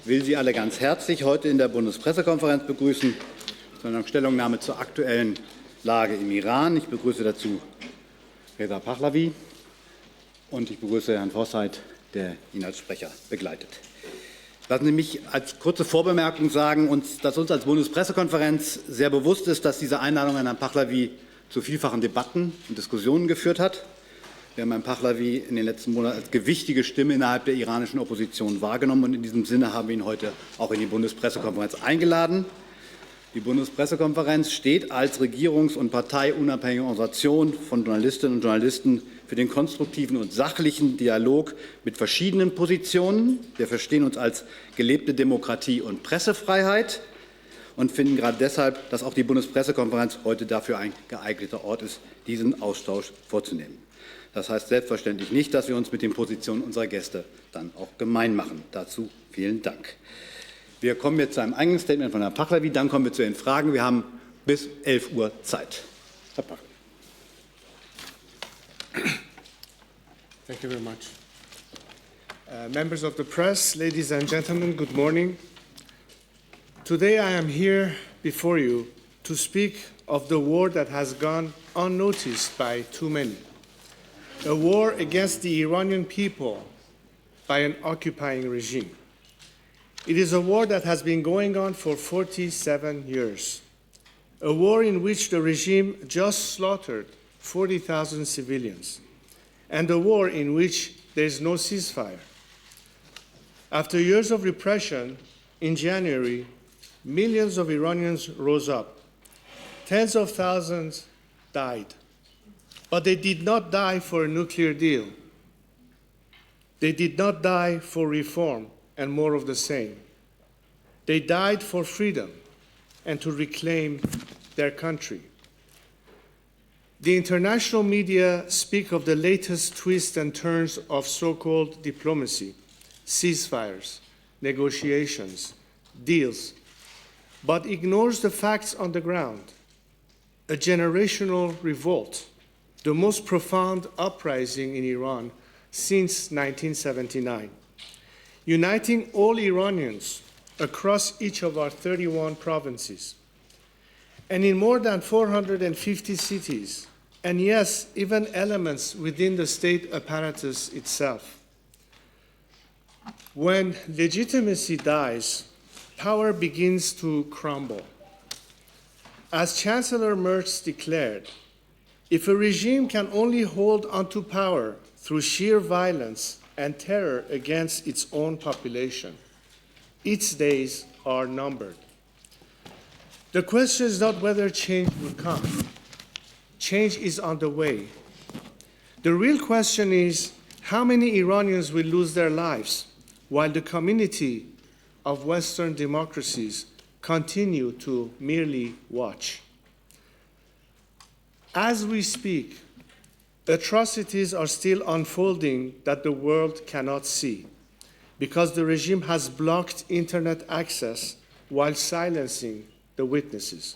will Sie alle ganz herzlich heute in der Bundespressekonferenz begrüßen zu einer Stellungnahme zur aktuellen Lage im Iran. Ich begrüße dazu Reza Pahlavi und ich begrüße Herrn Forsyth, der ihn als Sprecher begleitet. Lassen Sie mich als kurze Vorbemerkung sagen, dass uns als Bundespressekonferenz sehr bewusst ist, dass diese Einladung an Herrn Pahlavi zu vielfachen Debatten und Diskussionen geführt hat. Wir haben Herrn Pahlavi in den letzten Monaten als gewichtige Stimme innerhalb der iranischen Opposition wahrgenommen, und in diesem Sinne haben wir ihn heute auch in die Bundespressekonferenz eingeladen. Die Bundespressekonferenz steht als regierungs- und parteiunabhängige Organisation von Journalistinnen und Journalisten für den konstruktiven und sachlichen Dialog mit verschiedenen Positionen. Wir verstehen uns als gelebte Demokratie und Pressefreiheit und finden gerade deshalb, dass auch die Bundespressekonferenz heute dafür ein geeigneter Ort ist, diesen Austausch vorzunehmen. Das heißt selbstverständlich nicht, dass wir uns mit den Positionen unserer Gäste dann auch gemein machen. Dazu vielen Dank. Wir kommen jetzt zu einem Eingangsstatement von Herrn Pahlavi, dann kommen wir zu den Fragen. Wir haben bis 11 Uhr Zeit. Herr Pahlavi. Thank you very much. Members of the press, ladies and gentlemen, good morning. Today I am here before you to speak of the war that has gone unnoticed by too many. A war against the Iranian people by an occupying regime. It is a war that has been going on for 47 years. A war in which the regime just slaughtered 40,000 civilians. And a war in which there is no ceasefire. After years of repression, in January, millions of Iranians rose up. Tens of thousands died. But they did not die for a nuclear deal. They did not die for reform and more of the same. They died for freedom and to reclaim their country. The international media speak of the latest twists and turns of so-called diplomacy, ceasefires, negotiations, deals, but ignores the facts on the ground. A generational revolt, the most profound uprising in Iran since 1979, uniting all Iranians across each of our 31 provinces, and in more than 450 cities, and yes, even elements within the state apparatus itself. When legitimacy dies, power begins to crumble. As Chancellor Merz declared, if a regime can only hold onto power through sheer violence and terror against its own population, its days are numbered. The question is not whether change will come. Change is on the way. The real question is how many Iranians will lose their lives while the community of Western democracies continue to merely watch. As we speak, atrocities are still unfolding that the world cannot see because the regime has blocked internet access while silencing the witnesses.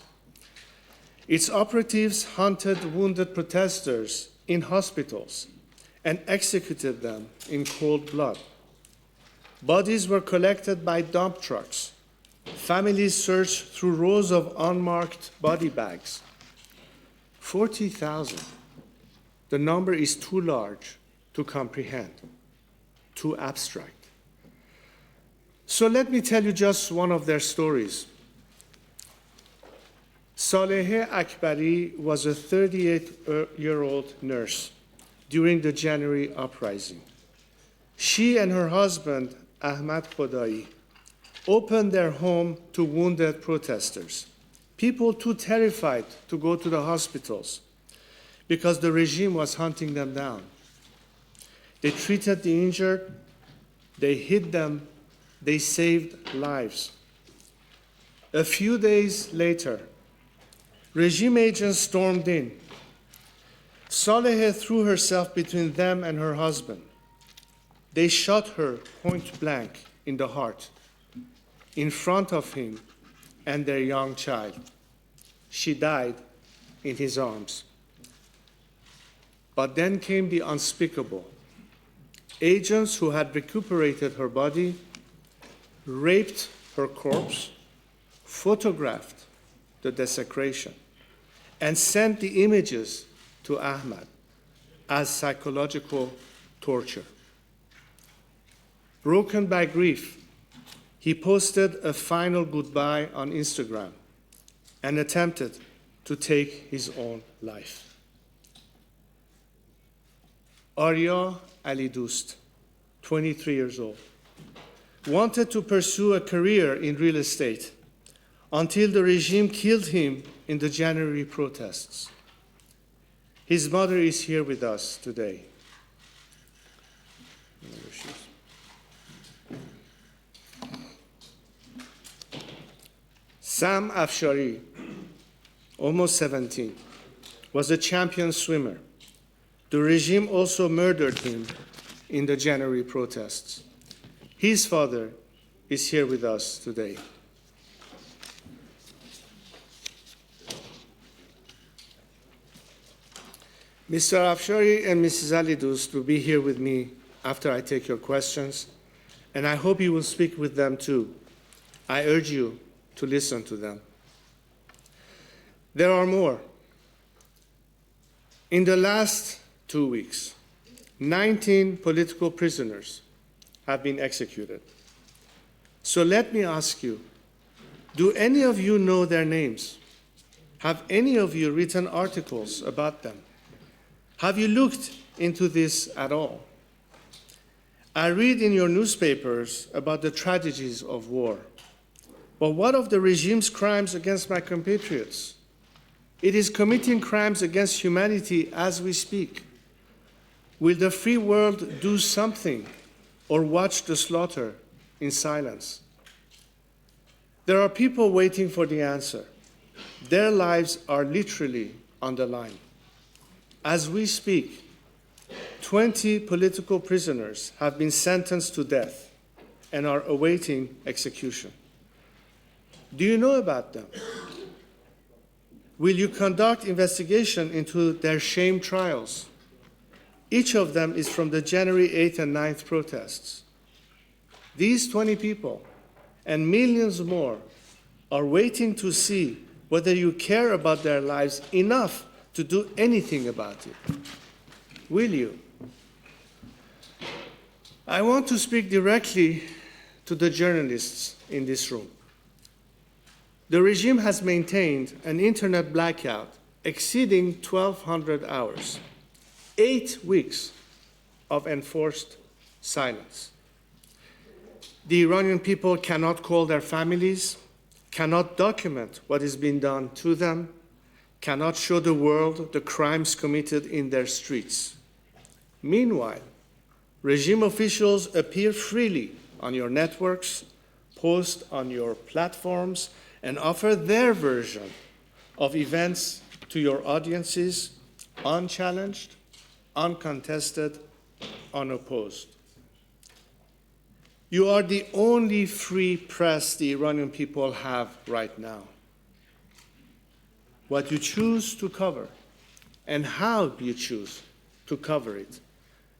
Its operatives hunted wounded protesters in hospitals and executed them in cold blood. Bodies were collected by dump trucks. Families searched through rows of unmarked body bags. 40,000. The number is too large to comprehend, too abstract. So let me tell you just one of their stories. Saleheh Akbari was a 38-year-old nurse during the January uprising. She and her husband, Ahmad Khodai, opened their home to wounded protesters, people too terrified to go to the hospitals because the regime was hunting them down. They treated the injured, they hid them, they saved lives. A few days later, regime agents stormed in. Saleheh threw herself between them and her husband. They shot her point blank in the heart, in front of him and their young child. She died in his arms. But then came the unspeakable. Agents who had recuperated her body raped her corpse, photographed the desecration, and sent the images to Ahmad as psychological torture. Broken by grief, he posted a final goodbye on Instagram and attempted to take his own life. Arya Ali Dost, 23 years old, wanted to pursue a career in real estate until the regime killed him in the January protests. His mother is here with us today. Sam Afshari, almost 17, was a champion swimmer. The regime also murdered him in the January protests. His father is here with us today. Mr. Afshari and Mrs. Ali Dost will be here with me after I take your questions, and I hope you will speak with them too. I urge you to listen to them. There are more. In the last 2 weeks, 19 political prisoners have been executed. So let me ask you, do any of you know their names? Have any of you written articles about them? Have you looked into this at all? I read in your newspapers about the tragedies of war. But what of the regime's crimes against my compatriots? It is committing crimes against humanity as we speak. Will the free world do something or watch the slaughter in silence? There are people waiting for the answer. Their lives are literally on the line. As we speak, 20 political prisoners have been sentenced to death and are awaiting execution. Do you know about them? Will you conduct investigation into their shame trials? Each of them is from the January 8th and 9th protests. These 20 people and millions more are waiting to see whether you care about their lives enough to do anything about it. Will you? I want to speak directly to the journalists in this room. The regime has maintained an internet blackout exceeding 1,200 hours, 8 weeks of enforced silence. The Iranian people cannot call their families, cannot document what is being done to them, cannot show the world the crimes committed in their streets. Meanwhile, regime officials appear freely on your networks, post on your platforms, and offer their version of events to your audiences, unchallenged, uncontested, unopposed. You are the only free press the Iranian people have right now. What you choose to cover and how you choose to cover it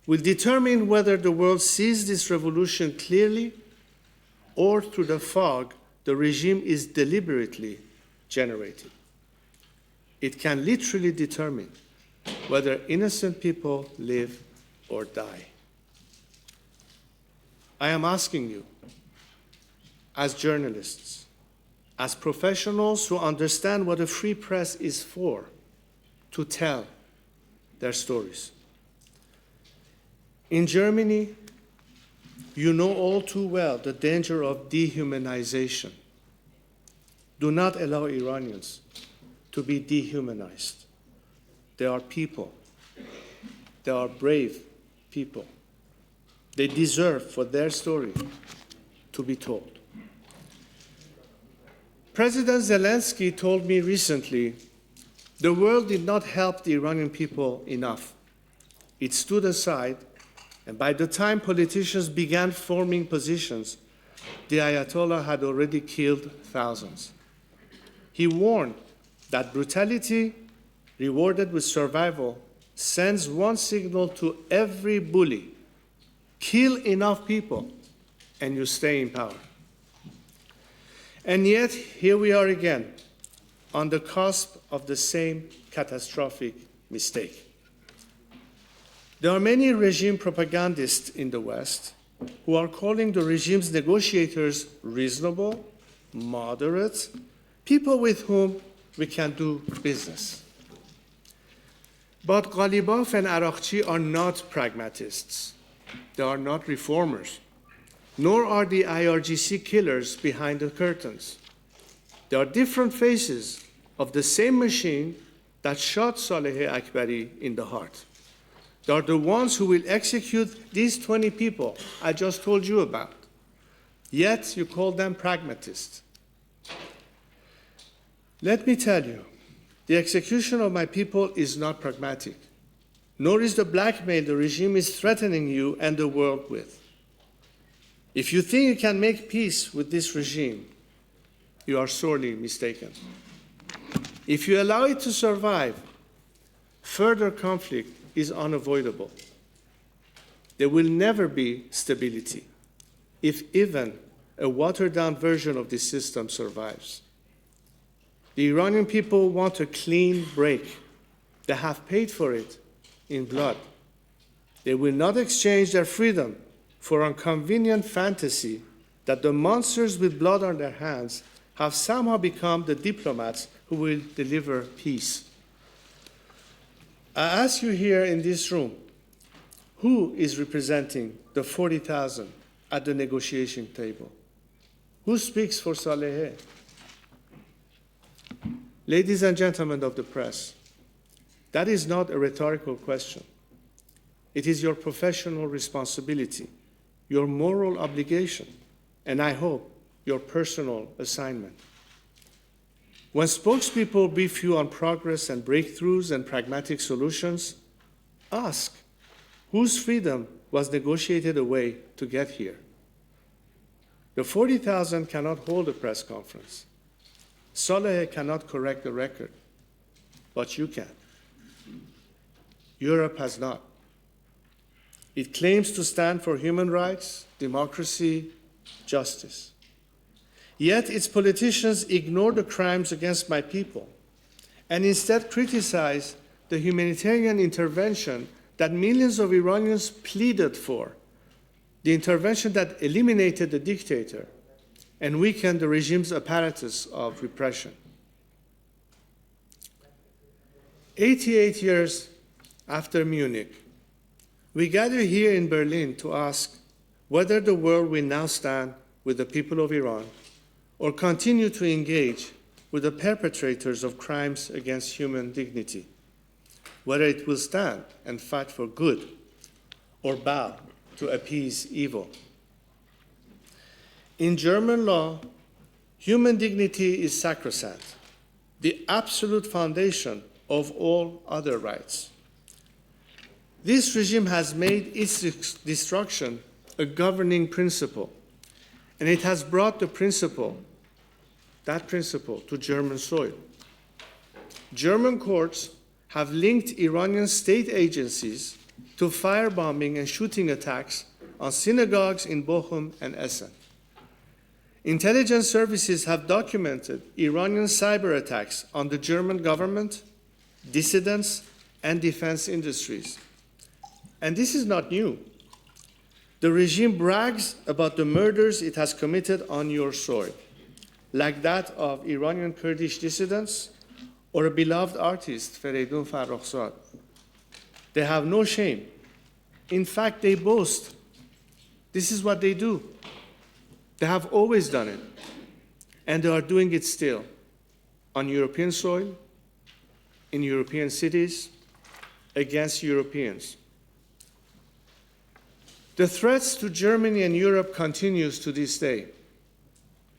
will determine whether the world sees this revolution clearly or through the fog the regime is deliberately generating. It can literally determine whether innocent people live or die. I am asking you, as journalists, as professionals who understand what a free press is for, to tell their stories. In Germany, you know all too well the danger of dehumanization. Do not allow Iranians to be dehumanized. They are people. They are brave people. They deserve for their story to be told. President Zelensky told me recently, the world did not help the Iranian people enough. It stood aside, and by the time politicians began forming positions, the Ayatollah had already killed thousands. He warned that brutality rewarded with survival sends one signal to every bully: kill enough people and you stay in power. And yet, here we are again, on the cusp of the same catastrophic mistake. There are many regime propagandists in the West who are calling the regime's negotiators reasonable, moderate, people with whom we can do business. But Ghalibaf and Arakchi are not pragmatists. They are not reformers, nor are the IRGC killers behind the curtains. They are different faces of the same machine that shot Saleh Akbari in the heart. They are the ones who will execute these 20 people I just told you about. Yet you call them pragmatists. Let me tell you, the execution of my people is not pragmatic, nor is the blackmail the regime is threatening you and the world with. If you think you can make peace with this regime, you are sorely mistaken. If you allow it to survive, further conflict is unavoidable. There will never be stability, if even a watered-down version of this system survives. The Iranian people want a clean break. They have paid for it in blood. They will not exchange their freedom for a convenient fantasy that the monsters with blood on their hands have somehow become the diplomats who will deliver peace. I ask you here in this room, who is representing the 40,000 at the negotiation table? Who speaks for Saleh? Ladies and gentlemen of the press, that is not a rhetorical question. It is your professional responsibility, your moral obligation, and I hope your personal assignment. When spokespeople brief you on progress and breakthroughs and pragmatic solutions, ask whose freedom was negotiated away to get here. The 40,000 cannot hold a press conference. Saleh cannot correct the record, but you can. Europe has not. It claims to stand for human rights, democracy, justice. Yet its politicians ignore the crimes against my people and instead criticize the humanitarian intervention that millions of Iranians pleaded for, the intervention that eliminated the dictator and weakened the regime's apparatus of repression. 88 years after Munich, we gather here in Berlin to ask whether the world will now stand with the people of Iran or continue to engage with the perpetrators of crimes against human dignity, whether it will stand and fight for good or bow to appease evil. In German law, human dignity is sacrosanct, the absolute foundation of all other rights. This regime has made its destruction a governing principle, and it has brought that principle to German soil. German courts have linked Iranian state agencies to firebombing and shooting attacks on synagogues in Bochum and Essen. Intelligence services have documented Iranian cyber attacks on the German government, dissidents, and defense industries. And this is not new. The regime brags about the murders it has committed on your soil, like that of Iranian Kurdish dissidents or a beloved artist, Fereydun Farrokhzad. They have no shame. In fact, they boast. This is what they do. They have always done it, and they are doing it still on European soil, in European cities, against Europeans. The threats to Germany and Europe continues to this day.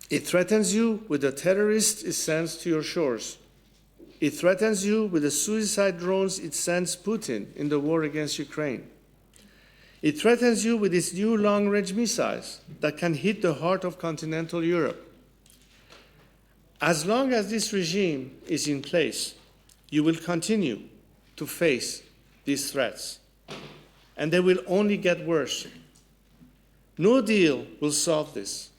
It threatens you with the terrorists it sends to your shores. It threatens you with the suicide drones it sends Putin in the war against Ukraine. It threatens you with its new long-range missiles that can hit the heart of continental Europe. As long as this regime is in place, you will continue to face these threats, and they will only get worse. No deal will solve this.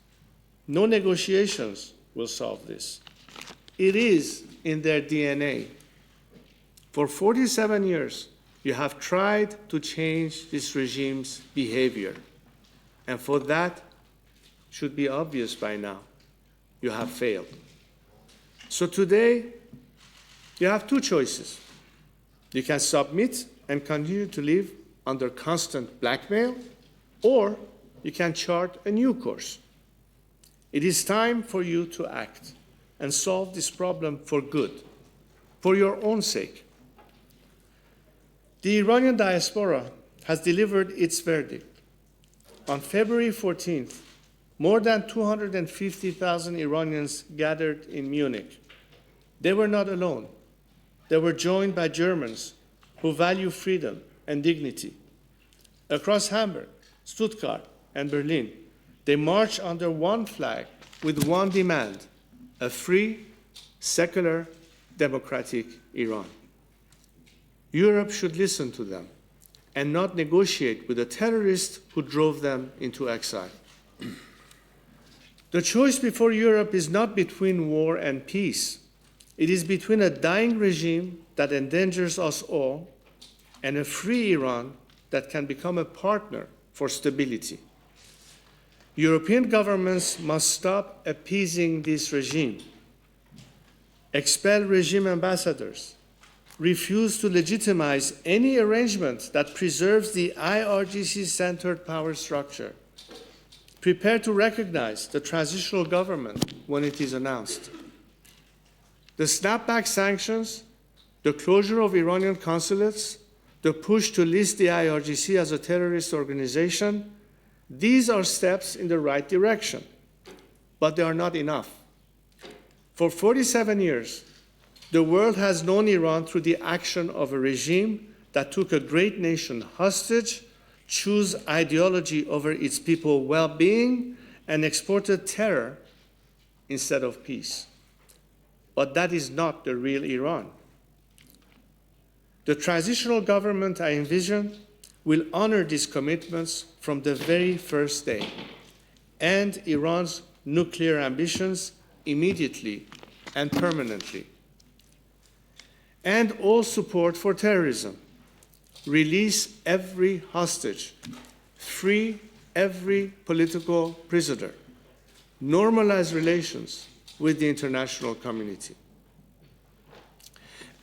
No negotiations will solve this. It is in their DNA. For 47 years, you have tried to change this regime's behavior. And for that, should be obvious by now, you have failed. So today, you have two choices. You can submit and continue to live under constant blackmail, or you can chart a new course. It is time for you to act and solve this problem for good, for your own sake. The Iranian diaspora has delivered its verdict. On February 14th, more than 250,000 Iranians gathered in Munich. They were not alone. They were joined by Germans who value freedom and dignity. Across Hamburg, Stuttgart, and Berlin, they marched under one flag with one demand: a free, secular, democratic Iran. Europe should listen to them and not negotiate with the terrorists who drove them into exile. The choice before Europe is not between war and peace. It is between a dying regime that endangers us all and a free Iran that can become a partner for stability. European governments must stop appeasing this regime, expel regime ambassadors, refuse to legitimize any arrangement that preserves the IRGC-centered power structure, prepare to recognize the transitional government when it is announced. The snapback sanctions, the closure of Iranian consulates, the push to list the IRGC as a terrorist organization, these are steps in the right direction, but they are not enough. For 47 years, the world has known Iran through the action of a regime that took a great nation hostage, chose ideology over its people's well-being, and exported terror instead of peace. But that is not the real Iran. The transitional government I envision will honor these commitments from the very first day, and Iran's nuclear ambitions immediately and permanently. And all support for terrorism. Release every hostage. Free every political prisoner. Normalize relations with the international community.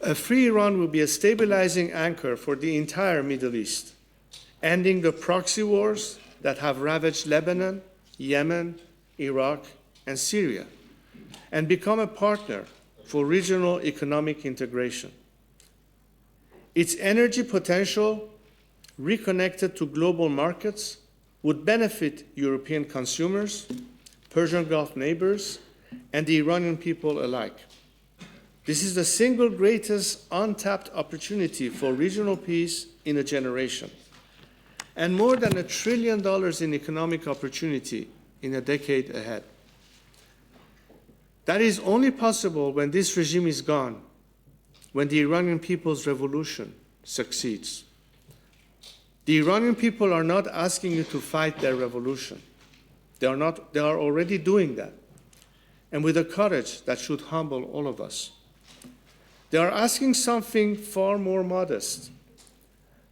A free Iran will be a stabilizing anchor for the entire Middle East, ending the proxy wars that have ravaged Lebanon, Yemen, Iraq, and Syria, and become a partner for regional economic integration. Its energy potential, reconnected to global markets, would benefit European consumers, Persian Gulf neighbors, and the Iranian people alike. This is the single greatest untapped opportunity for regional peace in a generation, and more than $1 trillion in economic opportunity in a decade ahead. That is only possible when this regime is gone, when the Iranian people's revolution succeeds. The Iranian people are not asking you to fight their revolution. They are already doing that, and with a courage that should humble all of us. They are asking something far more modest.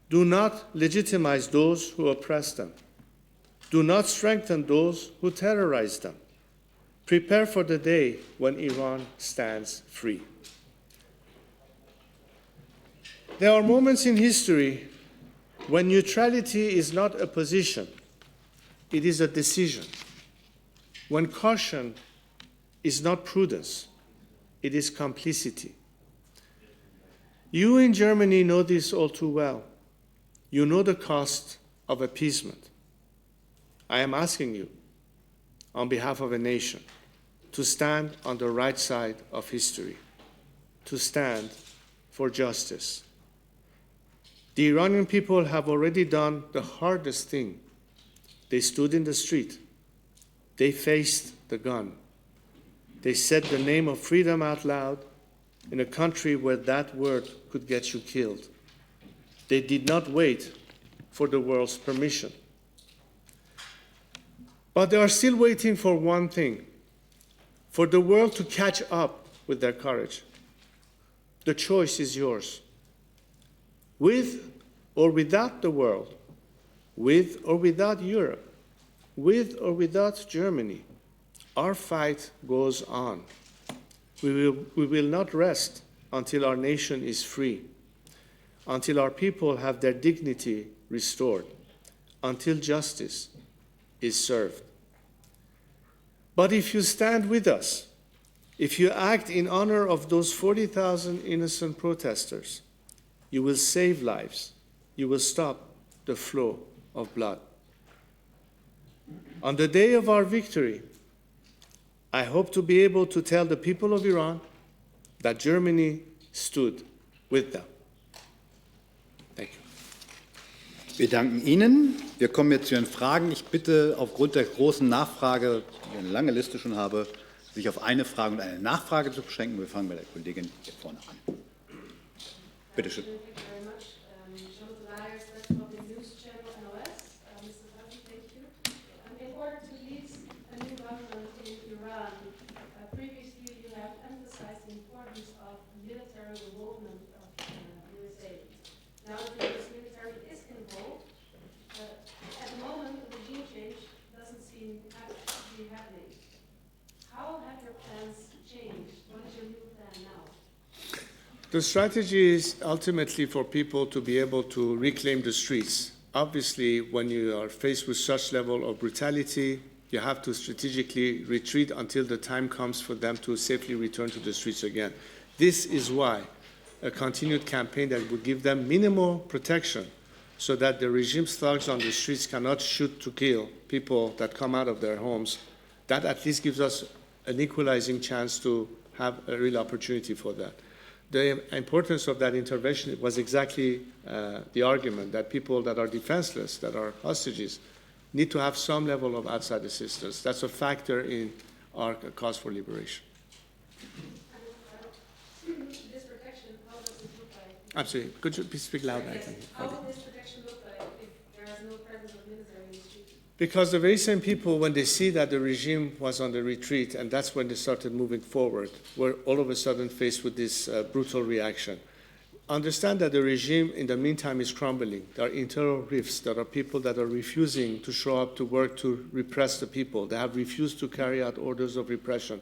Do not legitimize those who oppress them. Do not strengthen those who terrorize them. Prepare for the day when Iran stands free. There are moments in history when neutrality is not a position, it is a decision. When caution is not prudence, it is complicity. You in Germany know this all too well. You know the cost of appeasement. I am asking you, on behalf of a nation, to stand on the right side of history, to stand for justice. The Iranian people have already done the hardest thing. They stood in the street. They faced the gun. They said the name of freedom out loud in a country where that word could get you killed. They did not wait for the world's permission. But they are still waiting for one thing, for the world to catch up with their courage. The choice is yours. With or without the world, with or without Europe, with or without Germany, our fight goes on. We will not rest until our nation is free, until our people have their dignity restored, until justice is served. But if you stand with us, if you act in honor of those 40,000 innocent protesters, you will save lives. You will stop the flow of blood. On the day of our victory, I hope to be able to tell the people of Iran that Germany stood with them. Thank you. Wir danken Ihnen. Wir kommen jetzt zu Ihren Fragen. Ich bitte aufgrund der großen Nachfrage, die ich eine lange Liste schon habe, sich auf eine Frage und eine Nachfrage zu beschränken. Wir fangen bei der Kollegin hier vorne an. Bitte schön. The strategy is ultimately for people to be able to reclaim the streets. Obviously, when you are faced with such level of brutality, you have to strategically retreat until the time comes for them to safely return to the streets again. This is why a continued campaign that would give them minimal protection so that the regime's thugs on the streets cannot shoot to kill people that come out of their homes, that at least gives us an equalizing chance to have a real opportunity for that. The importance of that intervention was exactly the argument that people that are defenseless, that are hostages, need to have some level of outside assistance. That's a factor in our cause for liberation. This protection, how does it look like? Absolutely. Could you please speak louder? How will this protection look like if there is no presence of military in the street? Because the very same people, when they see that the regime was on the retreat, and that's when they started moving forward, were all of a sudden faced with this brutal reaction. Understand that the regime, in the meantime, is crumbling. There are internal rifts. There are people that are refusing to show up to work to repress the people. They have refused to carry out orders of repression,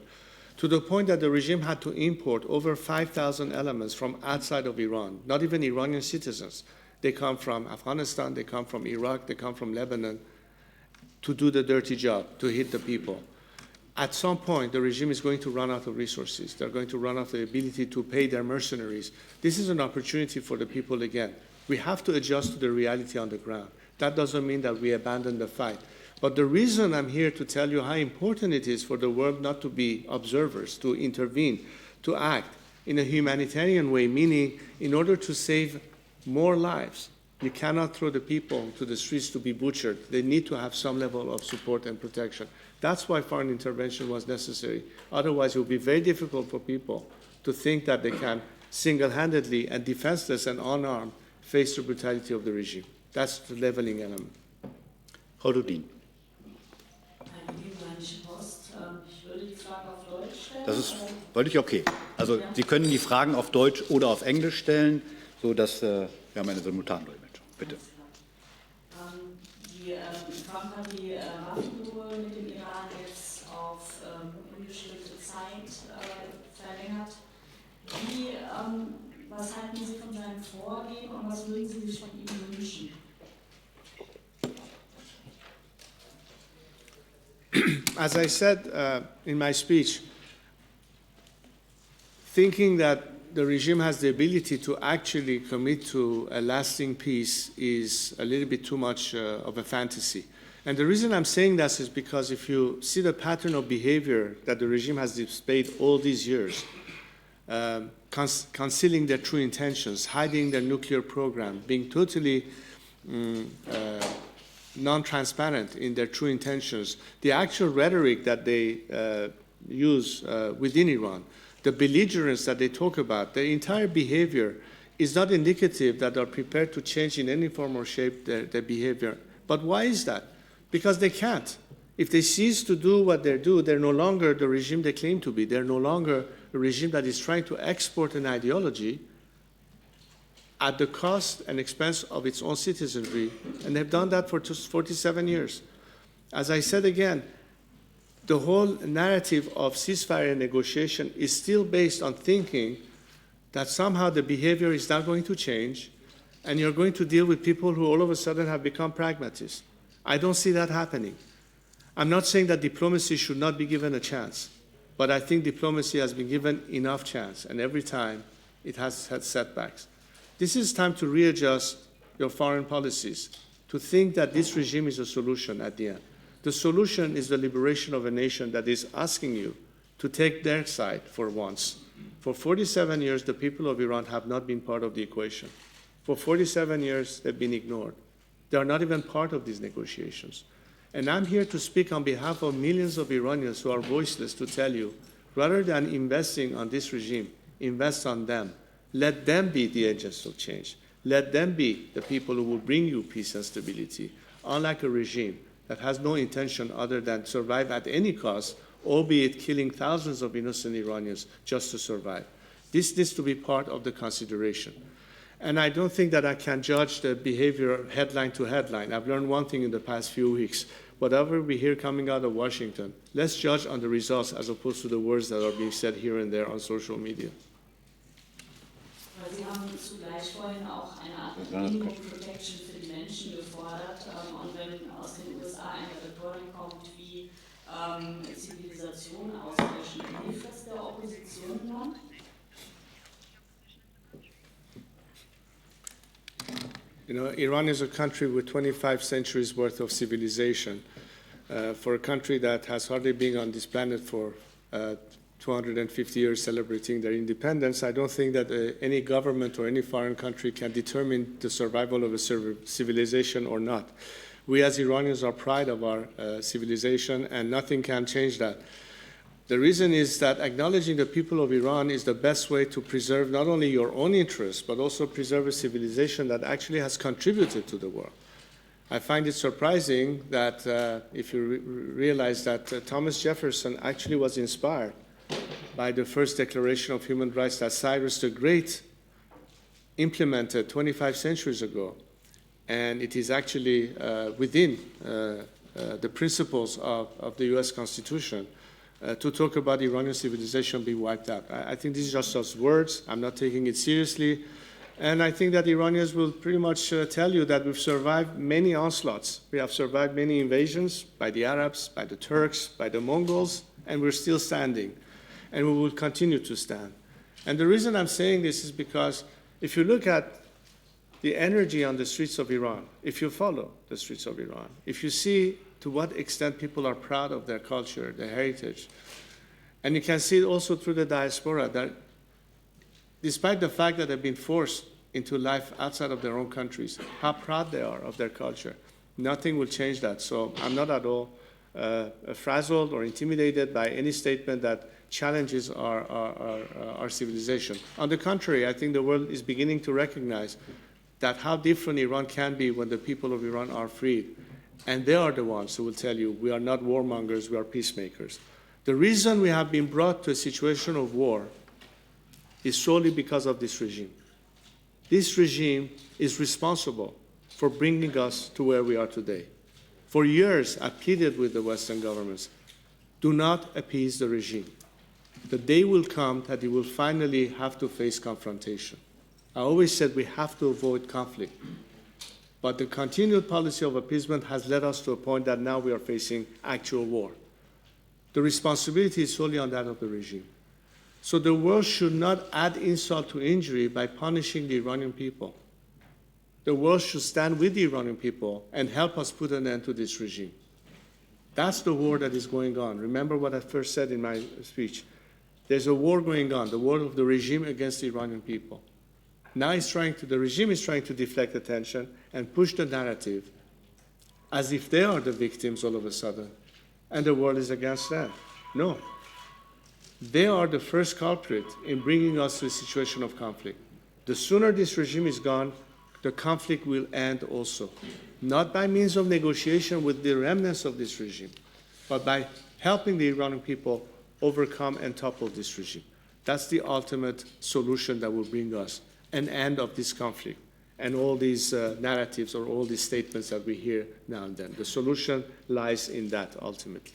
to the point that the regime had to import over 5,000 elements from outside of Iran, not even Iranian citizens. They come from Afghanistan, they come from Iraq, they come from Lebanon, to do the dirty job, to hit the people. At some point, the regime is going to run out of resources. They're going to run out of the ability to pay their mercenaries. This is an opportunity for the people again. We have to adjust to the reality on the ground. That doesn't mean that we abandon the fight. But the reason I'm here to tell you how important it is for the world not to be observers, to intervene, to act in a humanitarian way, meaning in order to save more lives, you cannot throw the people to the streets to be butchered. They need to have some level of support and protection. That's why foreign intervention was necessary. Otherwise, it would be very difficult for people to think that they can single-handedly and defenseless and unarmed face the brutality of the regime. That's the leveling element. Frau Dudin. Das ist völlig okay. Also Sie können die Fragen auf Deutsch oder auf Englisch stellen, sodass wir haben eine Simultandolmetschung. Bitte. Trump hat die Waffenruhe mit dem Iran jetzt auf unbestimmte Zeit verlängert. Was halten Sie von seinem Vorgehen und was würden Sie sich von ihm wünschen? As I said in my speech, thinking that the regime has the ability to actually commit to a lasting peace is a little bit too much of a fantasy. And the reason I'm saying that is because if you see the pattern of behavior that the regime has displayed all these years, concealing their true intentions, hiding their nuclear program, being totally non-transparent in their true intentions, the actual rhetoric that they use within Iran, the belligerence that they talk about, their entire behavior is not indicative that they're prepared to change in any form or shape their behavior. But why is that? Because they can't. If they cease to do what they do, they're no longer the regime they claim to be. They're no longer a regime that is trying to export an ideology at the cost and expense of its own citizenry, and they've done that for 47 years. As I said again, the whole narrative of ceasefire and negotiation is still based on thinking that somehow the behavior is not going to change, and you're going to deal with people who all of a sudden have become pragmatists. I don't see that happening. I'm not saying that diplomacy should not be given a chance, but I think diplomacy has been given enough chance, and every time it has had setbacks. This is time to readjust your foreign policies, to think that this regime is a solution at the end. The solution is the liberation of a nation that is asking you to take their side for once. For 47 years, the people of Iran have not been part of the equation. For 47 years, they've been ignored. They are not even part of these negotiations. And I'm here to speak on behalf of millions of Iranians who are voiceless to tell you, rather than investing on this regime, invest on them. Let them be the agents of change. Let them be the people who will bring you peace and stability, unlike a regime that has no intention other than survive at any cost, albeit killing thousands of innocent Iranians just to survive. This needs to be part of the consideration. And I don't think that I can judge the behavior headline to headline. I've learned one thing in the past few weeks. Whatever we hear coming out of Washington, let's judge on the results as opposed to the words that are being said here and there on social media. Sie haben zugleich vorhin auch eine Art Minimum Protection für die Menschen gefordert. Und wenn aus den USA eine Rhetorik kommt wie Zivilisation auslöschen, hilft das der Opposition noch? You know, Iran is a country with 25 centuries worth of civilization. For a country that has hardly been on this planet for 250 years celebrating their independence, I don't think that any government or any foreign country can determine the survival of a civilization or not. We as Iranians are proud of our civilization, and nothing can change that. The reason is that acknowledging the people of Iran is the best way to preserve not only your own interests, but also preserve a civilization that actually has contributed to the world. I find it surprising that if you realize that Thomas Jefferson actually was inspired by the first Declaration of Human Rights that Cyrus the Great implemented 25 centuries ago. And it is actually within the principles of the US Constitution to talk about Iranian civilization being wiped out. I think this is just words. I'm not taking it seriously. And I think that Iranians will pretty much tell you that we've survived many onslaughts. We have survived many invasions by the Arabs, by the Turks, by the Mongols, and we're still standing. And we will continue to stand. And the reason I'm saying this is because if you look at the energy on the streets of Iran, if you follow the streets of Iran, if you see to what extent people are proud of their culture, their heritage, and you can see it also through the diaspora that despite the fact that they've been forced into life outside of their own countries, how proud they are of their culture. Nothing will change that. So I'm not at all frazzled or intimidated by any statement that challenges our civilization. On the contrary, I think the world is beginning to recognize that how different Iran can be when the people of Iran are freed. And they are the ones who will tell you, we are not warmongers, we are peacemakers. The reason we have been brought to a situation of war is solely because of this regime. This regime is responsible for bringing us to where we are today. For years, I pleaded with the Western governments, do not appease the regime. The day will come that you will finally have to face confrontation. I always said we have to avoid conflict. But the continued policy of appeasement has led us to a point that now we are facing actual war. The responsibility is solely on that of the regime. So the world should not add insult to injury by punishing the Iranian people. The world should stand with the Iranian people and help us put an end to this regime. That's the war that is going on. Remember what I first said in my speech. There's a war going on, the war of the regime against the Iranian people. Now the regime is trying to deflect attention and push the narrative as if they are the victims all of a sudden, and the world is against them. No. They are the first culprit in bringing us to a situation of conflict. The sooner this regime is gone, the conflict will end also. Not by means of negotiation with the remnants of this regime, but by helping the Iranian people overcome and topple this regime. That's the ultimate solution that will bring us an end of this conflict and all these narratives or all these statements that we hear now and then. The solution lies in that ultimately.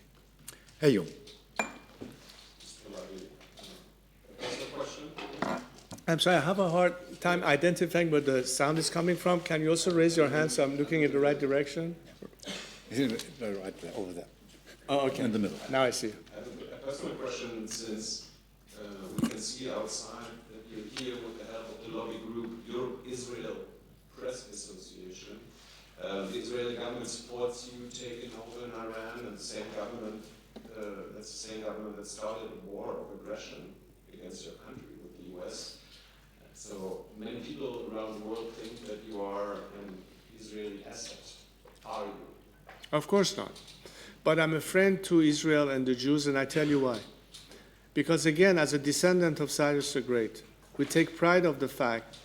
Herr Jung. I'm sorry, I have a hard time identifying where the sound is coming from. Can you also raise your hand so I'm looking in the right direction? Right there, over there. Oh, okay. In the middle. Now I see. I have a personal question, since we can see outside that you're here with the help of the lobby group Europe-Israel Press Association. The Israeli government supports you taking over in Iran, and the same government, that's the same government that started a war of aggression against your country with the US. So many people around the world think that you are an Israeli asset. Are you? Of course not. But I'm a friend to Israel and the Jews, and I tell you why. Because again, as a descendant of Cyrus the Great, we take pride of the fact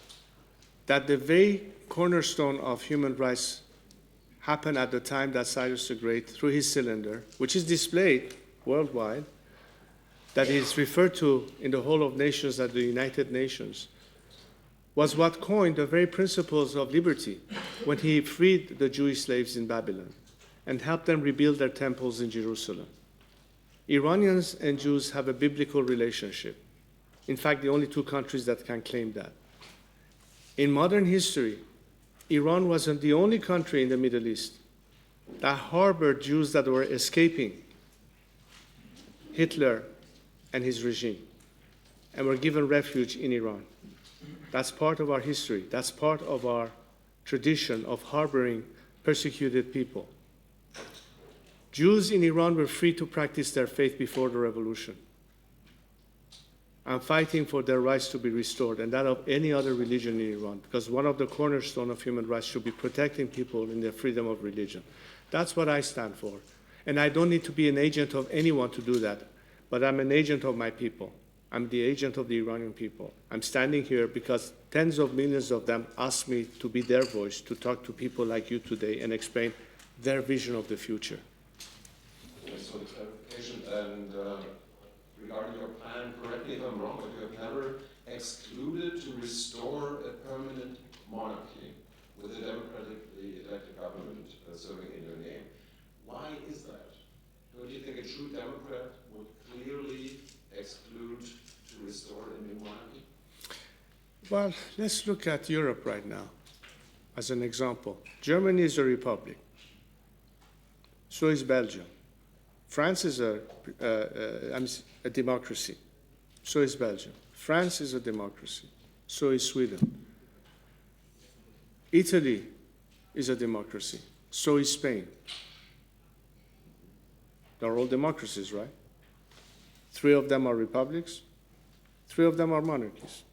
that the very cornerstone of human rights happened at the time that Cyrus the Great, through his cylinder, which is displayed worldwide, that is referred to in the whole of nations as the United Nations, was what coined the very principles of liberty when he freed the Jewish slaves in Babylon and helped them rebuild their temples in Jerusalem. Iranians and Jews have a biblical relationship. In fact, the only two countries that can claim that. In modern history, Iran wasn't the only country in the Middle East that harbored Jews that were escaping Hitler and his regime and were given refuge in Iran. That's part of our history. That's part of our tradition of harboring persecuted people. Jews in Iran were free to practice their faith before the revolution. I'm fighting for their rights to be restored, and that of any other religion in Iran, because one of the cornerstones of human rights should be protecting people in their freedom of religion. That's what I stand for. And I don't need to be an agent of anyone to do that, but I'm an agent of my people. I'm the agent of the Iranian people. I'm standing here because tens of millions of them asked me to be their voice, to talk to people like you today and explain their vision of the future. Thanks for the clarification. And regarding your plan, correct me if I'm wrong, but you have never excluded to restore a permanent monarchy with a democratically elected government serving in your name. Why is that? Don't you think a true Democrat would clearly exclude to restore a new monarchy? Well, let's look at Europe right now as an example. Germany is a republic. So is Belgium. France is a democracy. So is Belgium. France is a democracy. So is Sweden. Italy is a democracy. So is Spain. They're all democracies, right? 3 of them are republics. 3 of them are monarchies.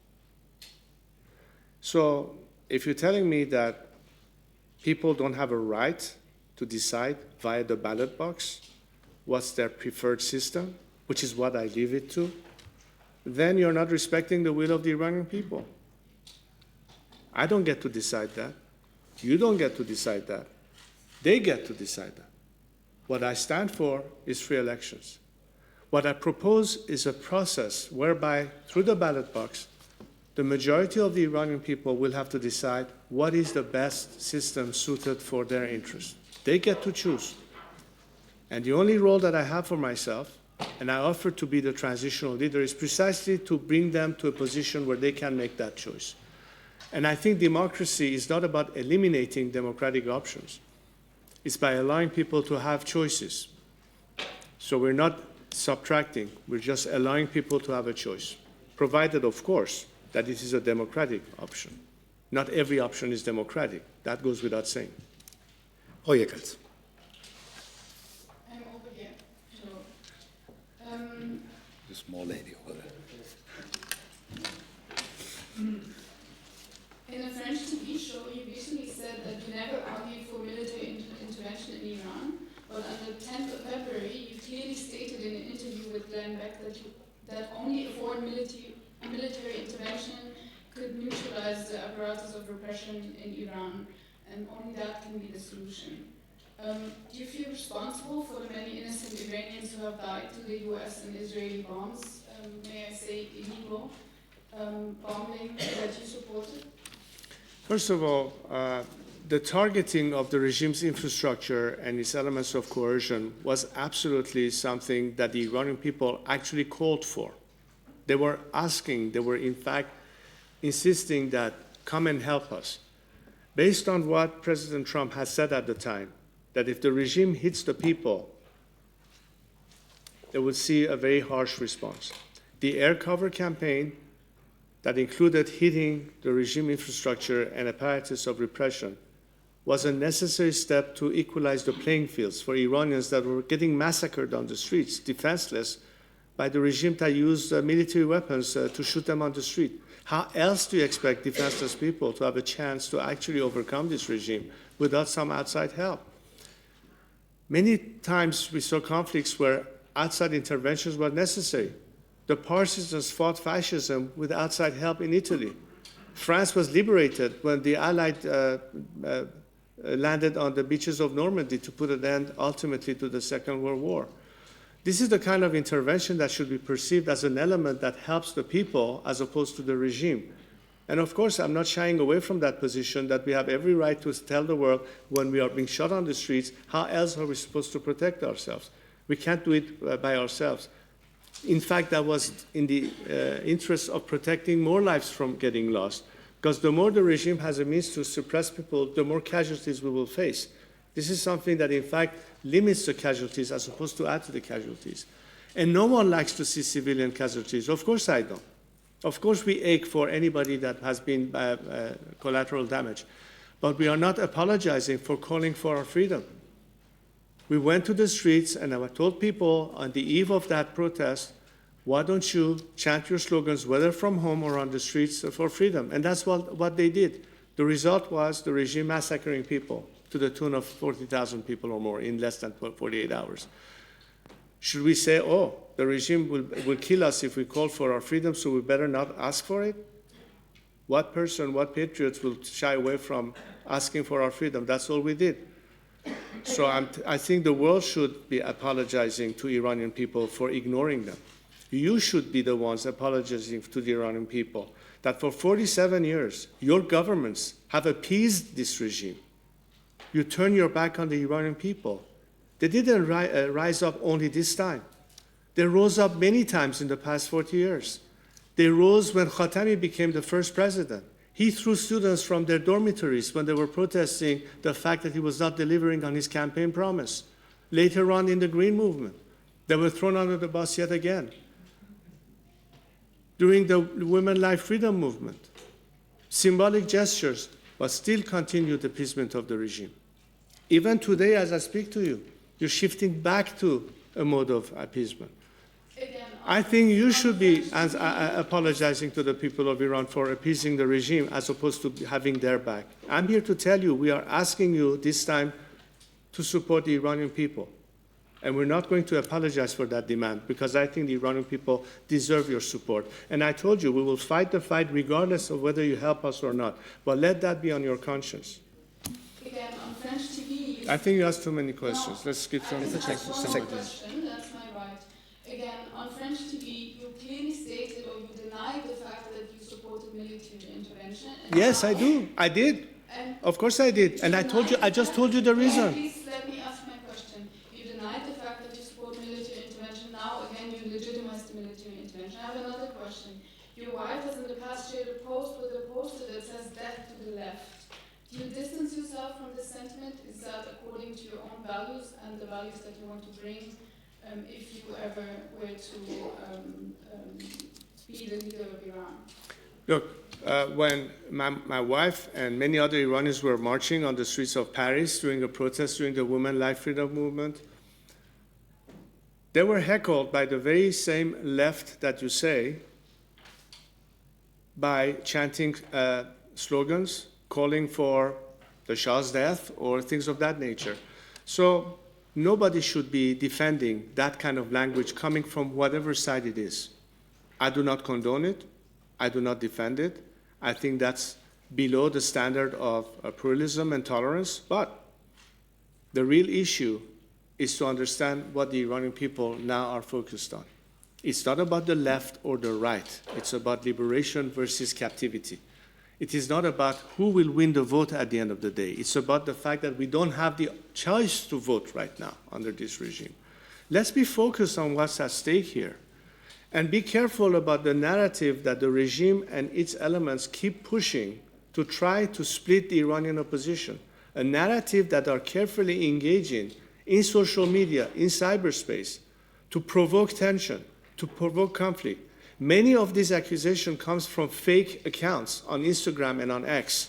So if you're telling me that people don't have a right to decide via the ballot box what's their preferred system, which is what I leave it to, then you're not respecting the will of the Iranian people. I don't get to decide that. You don't get to decide that. They get to decide that. What I stand for is free elections. What I propose is a process whereby, through the ballot box, the majority of the Iranian people will have to decide what is the best system suited for their interests. They get to choose. And the only role that I have for myself, and I offer to be the transitional leader, is precisely to bring them to a position where they can make that choice. And I think democracy is not about eliminating democratic options. It's by allowing people to have choices. So we're not subtracting, we're just allowing people to have a choice, provided, of course, that it is a democratic option. Not every option is democratic. That goes without saying. Frau Jekels. I'm over here. Hello. The small lady over there. In a French TV show, you recently said that you never argued for military intervention in Iran, but on the 10th of February, you clearly stated in an interview with Glenn Beck that only a foreign military intervention could neutralize the apparatus of repression in Iran, and only that can be the solution. Do you feel responsible for the many innocent Iranians who have died to the US and Israeli bombs? May I say illegal bombing that you supported? First of all, the targeting of the regime's infrastructure and its elements of coercion was absolutely something that the Iranian people actually called for. They were asking, they were in fact insisting that come and help us. Based on what President Trump has said at the time, that if the regime hits the people, they would see a very harsh response. The air cover campaign that included hitting the regime infrastructure and apparatus of repression was a necessary step to equalize the playing fields for Iranians that were getting massacred on the streets, defenseless, by the regime that used military weapons to shoot them on the street. How else do you expect defenseless people to have a chance to actually overcome this regime without some outside help? Many times we saw conflicts where outside interventions were necessary. The partisans fought fascism with outside help in Italy. France was liberated when the Allied landed on the beaches of Normandy to put an end ultimately to the Second World War. This is the kind of intervention that should be perceived as an element that helps the people as opposed to the regime. And of course, I'm not shying away from that position that we have every right to tell the world when we are being shot on the streets, how else are we supposed to protect ourselves? We can't do it by ourselves. In fact, that was in the interest of protecting more lives from getting lost, because the more the regime has a means to suppress people, the more casualties we will face. This is something that, in fact, limits the casualties as opposed to add to the casualties. And no one likes to see civilian casualties. Of course I don't. Of course we ache for anybody that has been collateral damage. But we are not apologizing for calling for our freedom. We went to the streets and I told people on the eve of that protest, why don't you chant your slogans, whether from home or on the streets, for freedom? And that's what they did. The result was the regime massacring people to the tune of 40,000 people or more in less than 48 hours. Should we say, oh, the regime will kill us if we call for our freedom, so we better not ask for it? What person, what patriots will shy away from asking for our freedom? That's all we did. So I think the world should be apologizing to Iranian people for ignoring them. You should be the ones apologizing to the Iranian people that for 47 years, your governments have appeased this regime. You turn your back on the Iranian people. They didn't rise up only this time. They rose up many times in the past 40 years. They rose when Khatami became the first president. He threw students from their dormitories when they were protesting the fact that he was not delivering on his campaign promise. Later on in the Green Movement, they were thrown under the bus yet again. During the Women Life Freedom Movement, symbolic gestures, but still continued appeasement of the regime. Even today, as I speak to you, you're shifting back to a mode of appeasement. I think you should be apologizing to the people of Iran for appeasing the regime as opposed to having their back. I'm here to tell you we are asking you this time to support the Iranian people. And we're not going to apologize for that demand because I think the Iranian people deserve your support. And I told you we will fight the fight regardless of whether you help us or not. But let that be on your conscience. Again, on French TV, I think you asked too many questions. Let's skip some. One more question, that's my right. Again, on French TV, you clearly stated or you denied the fact that you supported military intervention. Yes, I do. I did. Of course I did. And I told you. I just told you the reason. Please let me ask my question. You denied the fact that you support military intervention. Now, again, you legitimize the military intervention. I have another question. Your wife has in the past shared a post with a poster that says death to the left. Do you distance yourself from this sentiment? Is that according to your own values and the values that you want to bring if you ever were to be the leader of Iran? Look, when my wife and many other Iranians were marching on the streets of Paris during a protest during the Women Life Freedom Movement, they were heckled by the very same left that you say by chanting slogans calling for the Shah's death or things of that nature. So nobody should be defending that kind of language coming from whatever side it is. I do not condone it. I do not defend it. I think that's below the standard of pluralism and tolerance. But The real issue is to understand what the Iranian people now are focused on. It's not about the left or the right. It's about liberation versus captivity. It is not about who will win the vote at the end of the day. It's about the fact that we don't have the choice to vote right now under this regime. Let's be focused on what's at stake here. And be careful about the narrative that the regime and its elements keep pushing to try to split the Iranian opposition. A narrative that are carefully engaging in social media, in cyberspace, to provoke tension, to provoke conflict. Many of these accusations come from fake accounts on Instagram and on X.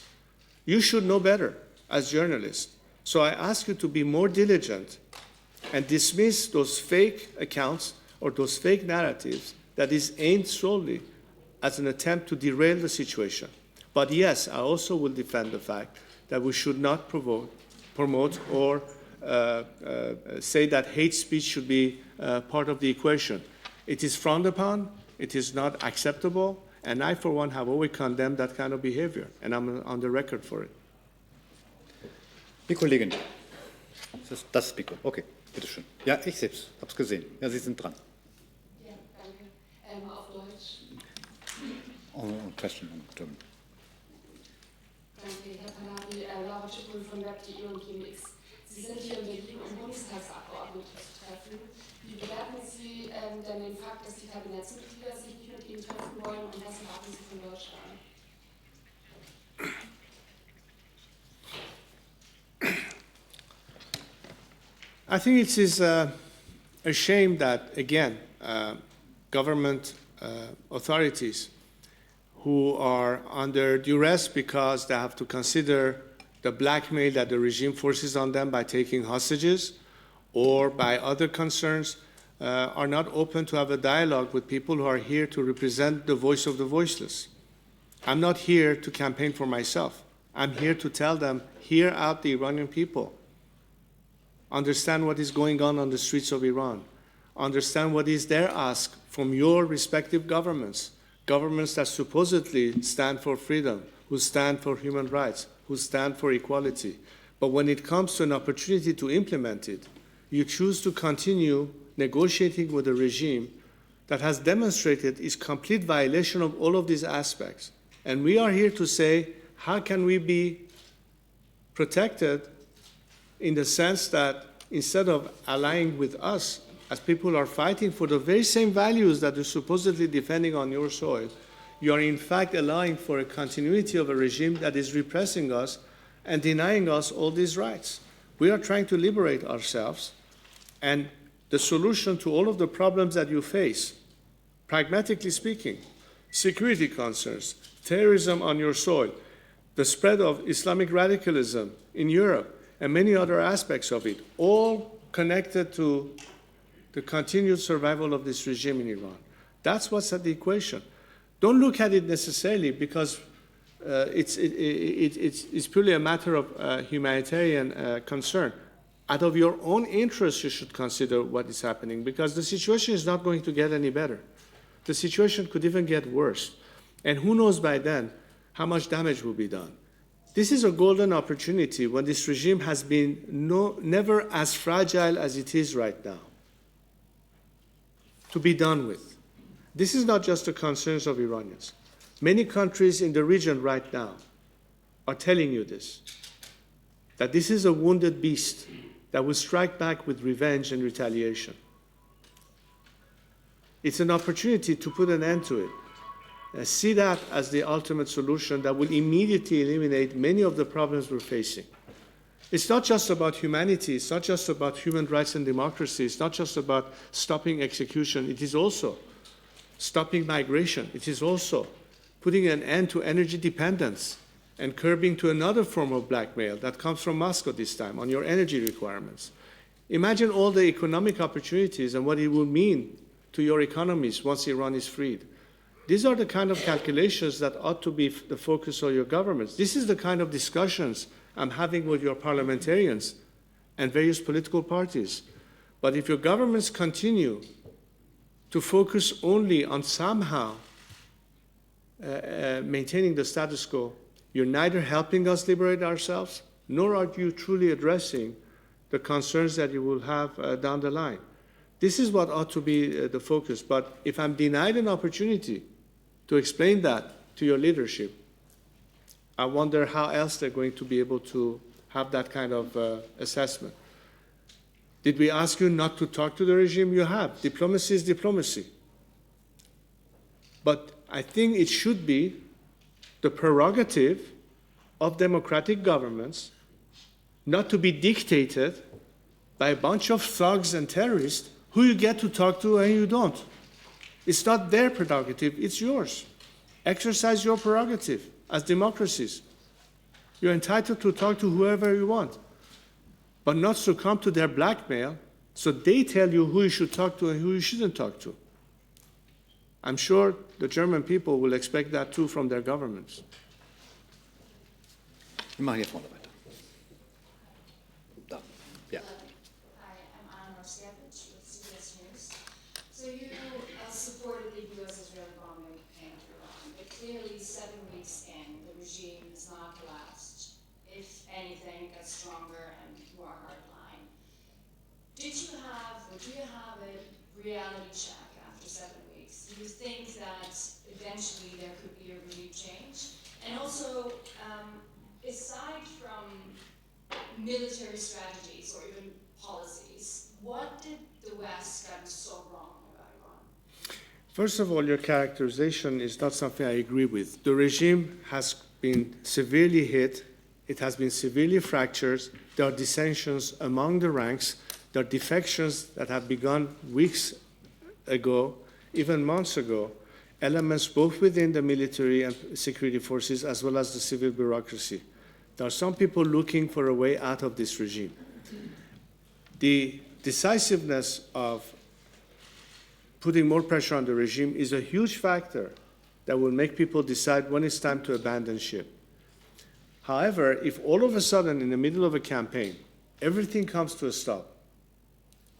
You should know better as journalists. So I ask you to be more diligent and dismiss those fake accounts or those fake narratives that is aimed solely as an attempt to derail the situation. But yes, I also will defend the fact that we should not promote or say that hate speech should be part of the equation. It is frowned upon, it is not acceptable, and I, for one, have always condemned that kind of behavior, and I'm on the record for it. Die Kollegin, das Mikro. Okay, bitteschön. Ja, ich selbst, habe es gesehen. Ja, Sie sind dran. Ja, danke. Auf Deutsch. Question on German. Danke, Herr Pahlavi, Laura Schippel von Web.de und GMX. Sie sind hier in Berlin, um Bundestagsabgeordnete zu treffen. Wie bewerten Sie denn den Fakt, dass die Kabinettsmitglieder sich nicht mit Ihnen treffen wollen, und was erwarten Sie von Deutschland? I think it is a shame that, again, government authorities who are under duress because they have to consider the blackmail that the regime forces on them by taking hostages or by other concerns, are not open to have a dialogue with people who are here to represent the voice of the voiceless. I'm not here to campaign for myself. I'm here to tell them, hear out the Iranian people. Understand what is going on the streets of Iran. Understand what is their ask from your respective governments, governments that supposedly stand for freedom, who stand for human rights, who stand for equality. But when it comes to an opportunity to implement it, you choose to continue negotiating with a regime that has demonstrated its complete violation of all of these aspects. And we are here to say, how can we be protected in the sense that instead of allying with us, as people are fighting for the very same values that you're supposedly defending on your soil, you are in fact allowing for a continuity of a regime that is repressing us and denying us all these rights. We are trying to liberate ourselves, and the solution to all of the problems that you face, pragmatically speaking, security concerns, terrorism on your soil, the spread of Islamic radicalism in Europe, and many other aspects of it, all connected to the continued survival of this regime in Iran. That's what's at the equation. Don't look at it necessarily because it's purely a matter of humanitarian concern. Out of your own interest, you should consider what is happening, because the situation is not going to get any better. The situation could even get worse. And who knows by then how much damage will be done. This is a golden opportunity when this regime has been never as fragile as it is right now, to be done with. This is not just the concerns of Iranians. Many countries in the region right now are telling you this, that this is a wounded beast that will strike back with revenge and retaliation. It's an opportunity to put an end to it. See that as the ultimate solution that will immediately eliminate many of the problems we're facing. It's not just about humanity, it's not just about human rights and democracy, it's not just about stopping execution, it is also stopping migration, it is also putting an end to energy dependence and curbing to another form of blackmail that comes from Moscow this time on your energy requirements. Imagine all the economic opportunities and what it will mean to your economies once Iran is freed. These are the kind of calculations that ought to be the focus of your governments. This is the kind of discussions I'm having with your parliamentarians and various political parties. But if your governments continue to focus only on somehow maintaining the status quo, you're neither helping us liberate ourselves, nor are you truly addressing the concerns that you will have down the line. This is what ought to be the focus. But if I'm denied an opportunity to explain that to your leadership, I wonder how else they're going to be able to have that kind of assessment. Did we ask you not to talk to the regime? You have. Diplomacy is diplomacy. But I think it should be the prerogative of democratic governments not to be dictated by a bunch of thugs and terrorists who you get to talk to and you don't. It's not their prerogative, it's yours. Exercise your prerogative as democracies. You're entitled to talk to whoever you want, but not succumb to their blackmail so they tell you who you should talk to and who you shouldn't talk to. I'm sure the German people will expect that too from their governments. Wir machen hier vorne weiter. Da. Ja. Hi, I'm Anna Marskevich with CBS News. So you supported the U.S.-Israeli bombing in Iran, but clearly 7 weeks in, the regime has not collapsed. If anything, it gets stronger and more hardline. Did you have, or do you have a reality check after 7 weeks? Do you think that eventually there could be a renewed change? And also, aside from military strategies or even policies, what did the West get so wrong about Iran? First of all, your characterization is not something I agree with. The regime has been severely hit. It has been severely fractured. There are dissensions among the ranks. There are defections that have begun weeks ago, even months ago, elements both within the military and security forces as well as the civil bureaucracy. There are some people looking for a way out of this regime. The decisiveness of putting more pressure on the regime is a huge factor that will make people decide when it's time to abandon ship. However, if all of a sudden in the middle of a campaign, everything comes to a stop,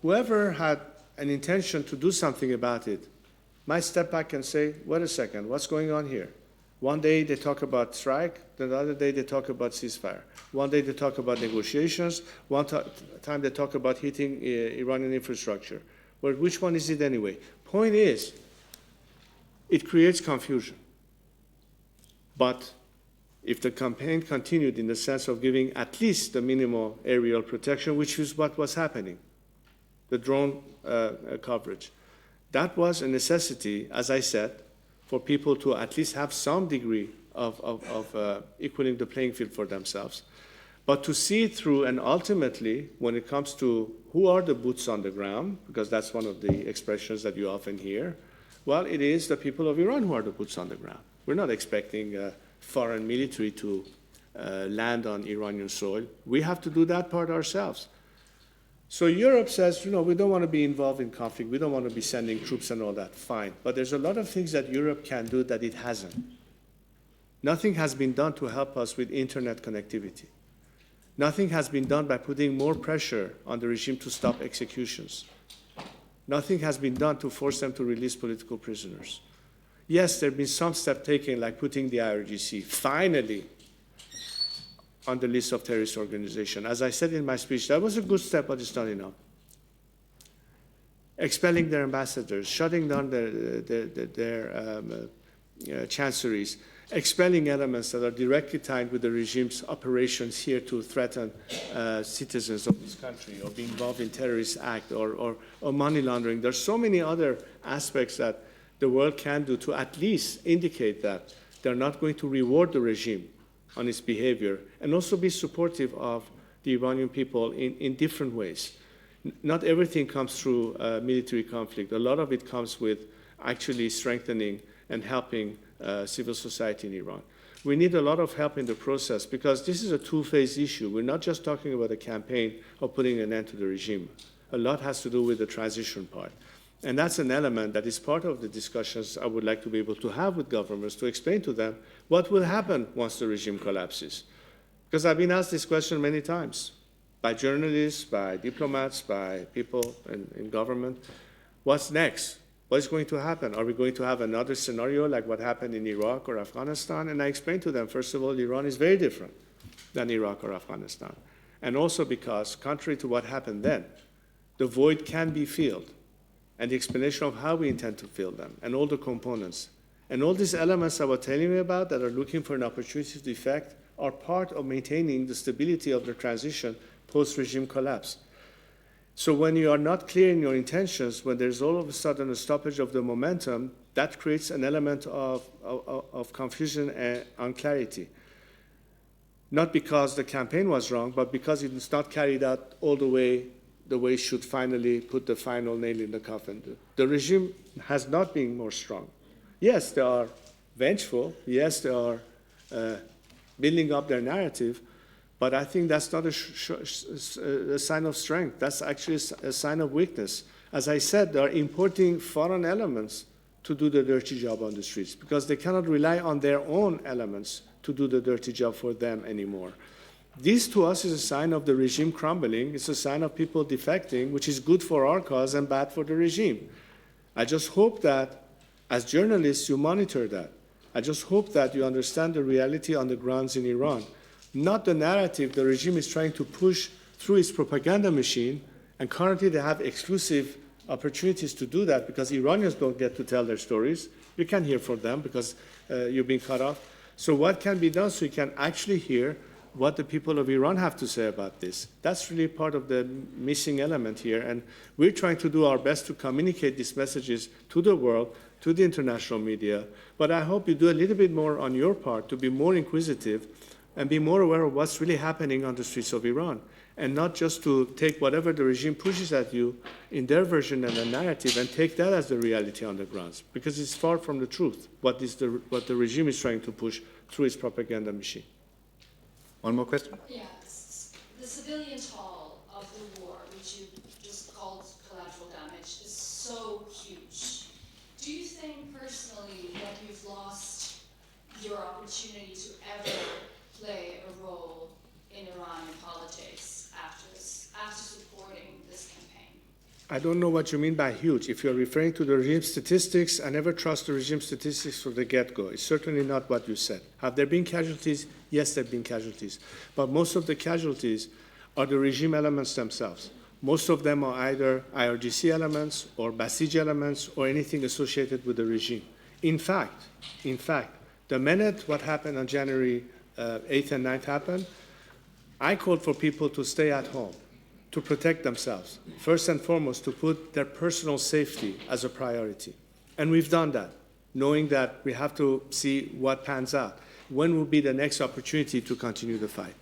whoever had an intention to do something about it might step back and say, wait a second, what's going on here? One day they talk about strike, the other day they talk about ceasefire. One day they talk about negotiations, one time they talk about hitting Iranian infrastructure. Well, which one is it anyway? Point is, it creates confusion. But if the campaign continued in the sense of giving at least the minimal aerial protection, which is what was happening, the drone coverage, that was a necessity, as I said, for people to at least have some degree of equaling the playing field for themselves. But to see it through, and ultimately, when it comes to who are the boots on the ground, because that's one of the expressions that you often hear, well, it is the people of Iran who are the boots on the ground. We're not expecting foreign military to land on Iranian soil. We have to do that part ourselves. So Europe says, you know, we don't want to be involved in conflict. We don't want to be sending troops and all that. Fine. But there's a lot of things that Europe can do that it hasn't. Nothing has been done to help us with internet connectivity. Nothing has been done by putting more pressure on the regime to stop executions. Nothing has been done to force them to release political prisoners. Yes, there have been some steps taken, like putting the IRGC finally on the list of terrorist organizations. As I said in my speech, that was a good step, but it's not enough. Expelling their ambassadors, shutting down their chancelleries, expelling elements that are directly tied with the regime's operations here to threaten citizens of this country, or be involved in terrorist act, or money laundering. There's so many other aspects that the world can do to at least indicate that they're not going to reward the regime on its behavior, and also be supportive of the Iranian people in different ways. Not everything comes through military conflict. A lot of it comes with actually strengthening and helping civil society in Iran. We need a lot of help in the process, because this is a two-phase issue. We're not just talking about a campaign of putting an end to the regime. A lot has to do with the transition part. And that's an element that is part of the discussions I would like to be able to have with governments, to explain to them what will happen once the regime collapses. Because I've been asked this question many times by journalists, by diplomats, by people in government. What's next? What is going to happen? Are we going to have another scenario like what happened in Iraq or Afghanistan? And I explained to them, first of all, Iran is very different than Iraq or Afghanistan. And also because, contrary to what happened then, the void can be filled, and the explanation of how we intend to fill them, and all the components. And all these elements I was telling you about that are looking for an opportunity to effect are part of maintaining the stability of the transition post-regime collapse. So when you are not clear in your intentions, when there's all of a sudden a stoppage of the momentum, that creates an element of confusion and unclarity. Not because the campaign was wrong, but because it's not carried out all the way it should finally put the final nail in the coffin. The regime has not been more strong. Yes, they are vengeful. Yes, they are building up their narrative, but I think that's not a sign of strength. That's actually a sign of weakness. As I said, they are importing foreign elements to do the dirty job on the streets because they cannot rely on their own elements to do the dirty job for them anymore. This, to us, is a sign of the regime crumbling. It's a sign of people defecting, which is good for our cause and bad for the regime. I just hope that, as journalists, you monitor that. I just hope that you understand the reality on the grounds in Iran, not the narrative the regime is trying to push through its propaganda machine, and currently they have exclusive opportunities to do that because Iranians don't get to tell their stories. You can't hear from them because you've been cut off. So what can be done so you can actually hear what the people of Iran have to say about this? That's really part of the missing element here, and we're trying to do our best to communicate these messages to the world, to the international media, but I hope you do a little bit more on your part to be more inquisitive and be more aware of what's really happening on the streets of Iran, and not just to take whatever the regime pushes at you in their version and the narrative and take that as the reality on the grounds, because it's far from the truth, what the regime is trying to push through its propaganda machine. One more question? Yes. The civilian toll of the war, which you just called collateral damage, is so huge. Do you think personally that you've lost your opportunity to ever play a role in Iranian politics after supporting this campaign? I don't know what you mean by huge. If you're referring to the regime statistics, I never trust the regime statistics from the get-go. It's certainly not what you said. Have there been casualties? Yes, there have been casualties. But most of the casualties are the regime elements themselves. Most of them are either IRGC elements or Basij elements or anything associated with the regime. In fact, the minute what happened on January 8th and 9th happened, I called for people to stay at home, to protect themselves. First and foremost, to put their personal safety as a priority. And we've done that, knowing that we have to see what pans out. When will be the next opportunity to continue the fight?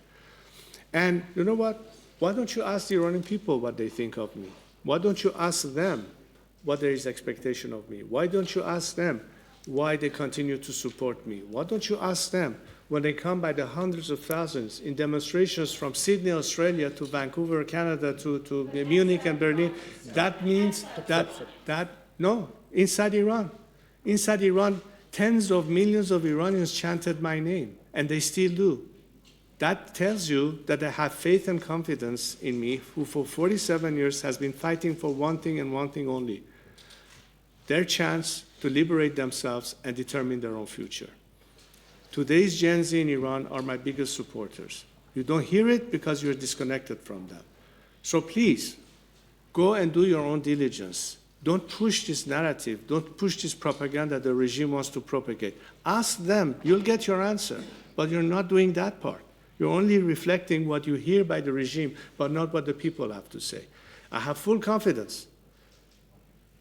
And you know what? Why don't you ask the Iranian people what they think of me? Why don't you ask them what there is expectation of me? Why don't you ask them why they continue to support me? Why don't you ask them when they come by the hundreds of thousands in demonstrations from Sydney, Australia to Vancouver, Canada, to Munich and Berlin? That means no, inside Iran, tens of millions of Iranians chanted my name, and they still do. That tells you that they have faith and confidence in me, who for 47 years has been fighting for one thing and one thing only, their chance to liberate themselves and determine their own future. Today's Gen Z in Iran are my biggest supporters. You don't hear it because you're disconnected from them. So please, go and do your own diligence. Don't push this narrative. Don't push this propaganda the regime wants to propagate. Ask them. You'll get your answer. But you're not doing that part. You're only reflecting what you hear by the regime, but not what the people have to say. I have full confidence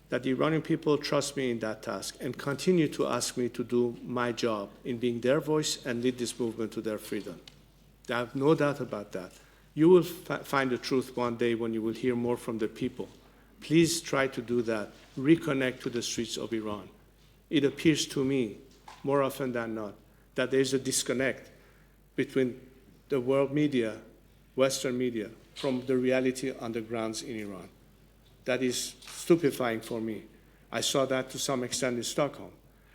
that the Iranian people trust me in that task and continue to ask me to do my job in being their voice and lead this movement to their freedom. I have no doubt about that. You will find the truth one day when you will hear more from the people. Please try to do that. Reconnect to the streets of Iran. It appears to me, more often than not, that there is a disconnect between the world media, Western media, from the reality on the grounds in Iran. That is stupefying for me. I saw that to some extent in Stockholm,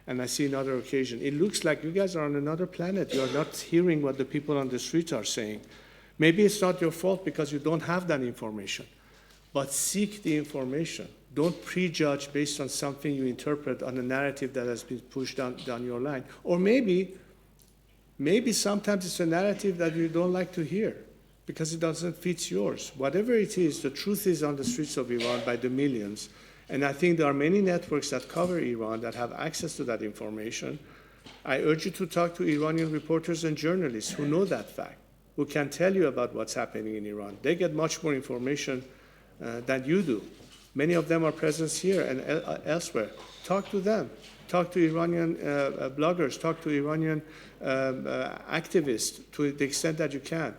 and I see another occasion. It looks like you guys are on another planet. You are not hearing what the people on the streets are saying. Maybe it's not your fault because you don't have that information, but seek the information. Don't prejudge based on something you interpret on a narrative that has been pushed down your line. Or maybe sometimes it's a narrative that you don't like to hear, because it doesn't fit yours. Whatever it is, the truth is on the streets of Iran by the millions. And I think there are many networks that cover Iran that have access to that information. I urge you to talk to Iranian reporters and journalists who know that fact, who can tell you about what's happening in Iran. They get much more information than you do. Many of them are present here and elsewhere. Talk to them. Talk to Iranian bloggers. Talk to Iranian activists to the extent that you can.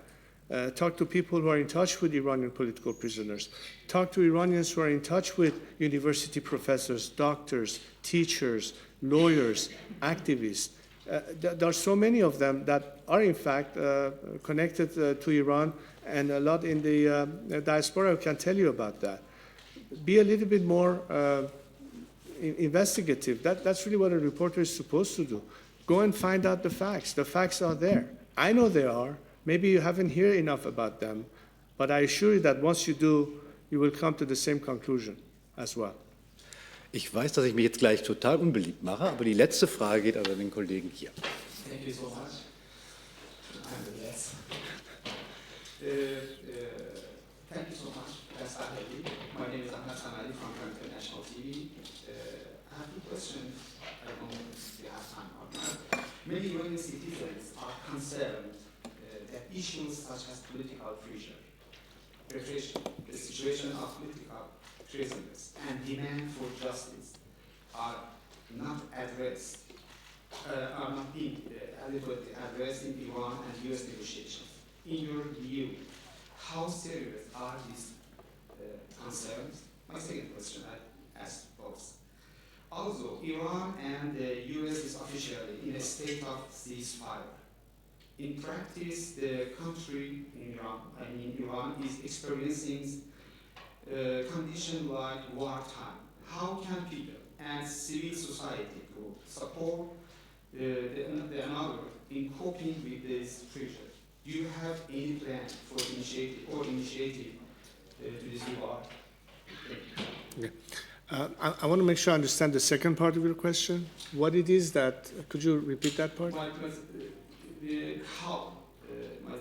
Talk to people who are in touch with Iranian political prisoners. Talk to Iranians who are in touch with university professors, doctors, teachers, lawyers, activists. There are so many of them that are in fact connected to Iran, and a lot in the diaspora who can tell you about that. Be a little bit more investigative. That's really what a reporter is supposed to do. Go and find out the facts. The facts are there. I know they are. Maybe you haven't heard enough about them, but I assure you that once you do, you will come to the same conclusion as well. Ich weiß, dass ich mich jetzt gleich total unbeliebt mache, aber die letzte Frage geht an den Kollegen hier. Thank you so much. I'm the last. Thank you so much, Reza Pahlavi. My name is Ahmed Sanali from International TV. I have two questions. I don't know if we have time or not. Many Iranian citizens are concerned that issues such as political pressure, repression, the situation of political prisoners, and demand for justice are not addressed, are not being adequately addressed in Iran and US negotiations. In your view, how serious are these concerns? My second question, I ask both. Also, Iran and the US is officially in a state of ceasefire. In practice, the country, Iran is experiencing conditions like wartime. How can people and civil society group support the another in coping with this pressure? Do you have any plan for initiative to this regard? I want to make sure I understand the second part of your question. What it is that, could you repeat that part? My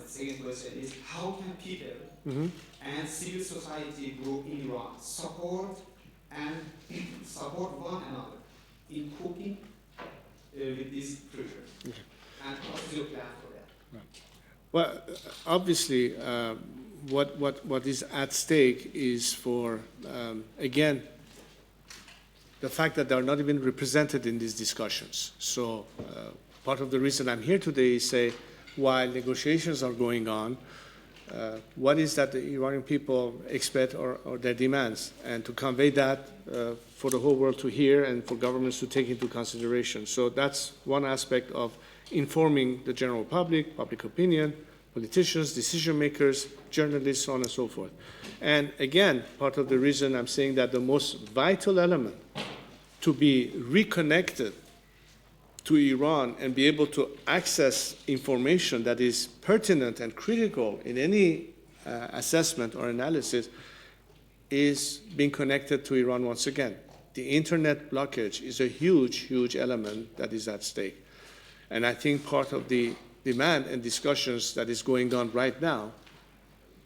second question is, how can people and civil society group in Iran support one another in coping with this pressure? Okay. And what's your plan for that? Well, obviously, what is at stake is for, again, the fact that they are not even represented in these discussions. So part of the reason I'm here today is say, while negotiations are going on, what is that the Iranian people expect or their demands, and to convey that for the whole world to hear and for governments to take into consideration. So that's one aspect of informing the general public, public opinion, politicians, decision makers, journalists, so on and so forth. And again, part of the reason I'm saying that the most vital element to be reconnected to Iran and be able to access information that is pertinent and critical in any assessment or analysis is being connected to Iran once again. The internet blockage is a huge, huge element that is at stake. And I think part of the demand and discussions that is going on right now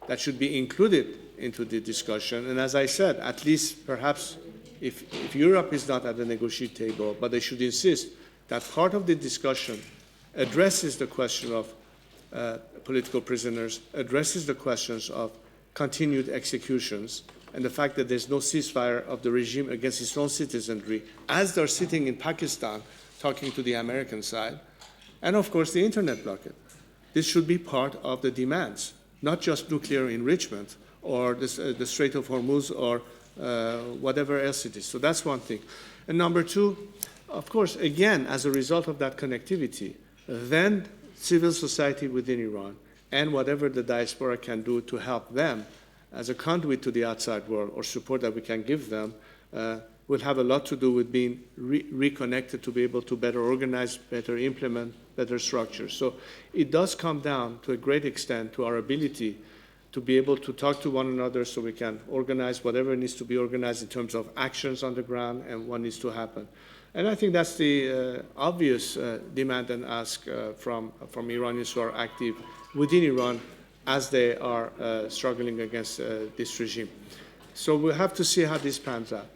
that should be included into the discussion. And as I said, at least perhaps if Europe is not at the negotiating table, but they should insist that part of the discussion addresses the question of political prisoners, addresses the questions of continued executions, and the fact that there's no ceasefire of the regime against its own citizenry, as they're sitting in Pakistan talking to the American side, and of course the internet blockade. This should be part of the demands, not just nuclear enrichment or the Strait of Hormuz or whatever else it is. So that's one thing. And number two, of course, again, as a result of that connectivity, then civil society within Iran and whatever the diaspora can do to help them as a conduit to the outside world or support that we can give them will have a lot to do with being reconnected to be able to better organize, better implement, better structures. So it does come down to a great extent to our ability to be able to talk to one another so we can organize whatever needs to be organized in terms of actions on the ground and what needs to happen. And I think that's the obvious demand and ask from Iranians who are active within Iran as they are struggling against this regime. So we'll have to see how this pans out.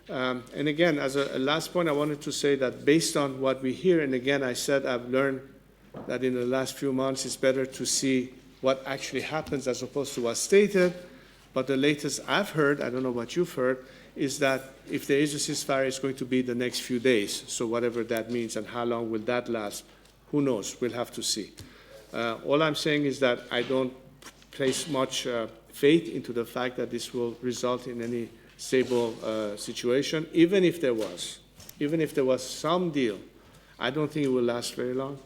And again, as a last point, I wanted to say that based on what we hear, and again, I said I've learned that in the last few months it's better to see what actually happens as opposed to what's stated. But the latest I've heard, I don't know what you've heard, is that if there is a ceasefire, it's going to be the next few days. So whatever that means and how long will that last, who knows? We'll have to see. All I'm saying is that I don't place much faith into the fact that this will result in any stable situation, even if there was some deal. I don't think it will last very long.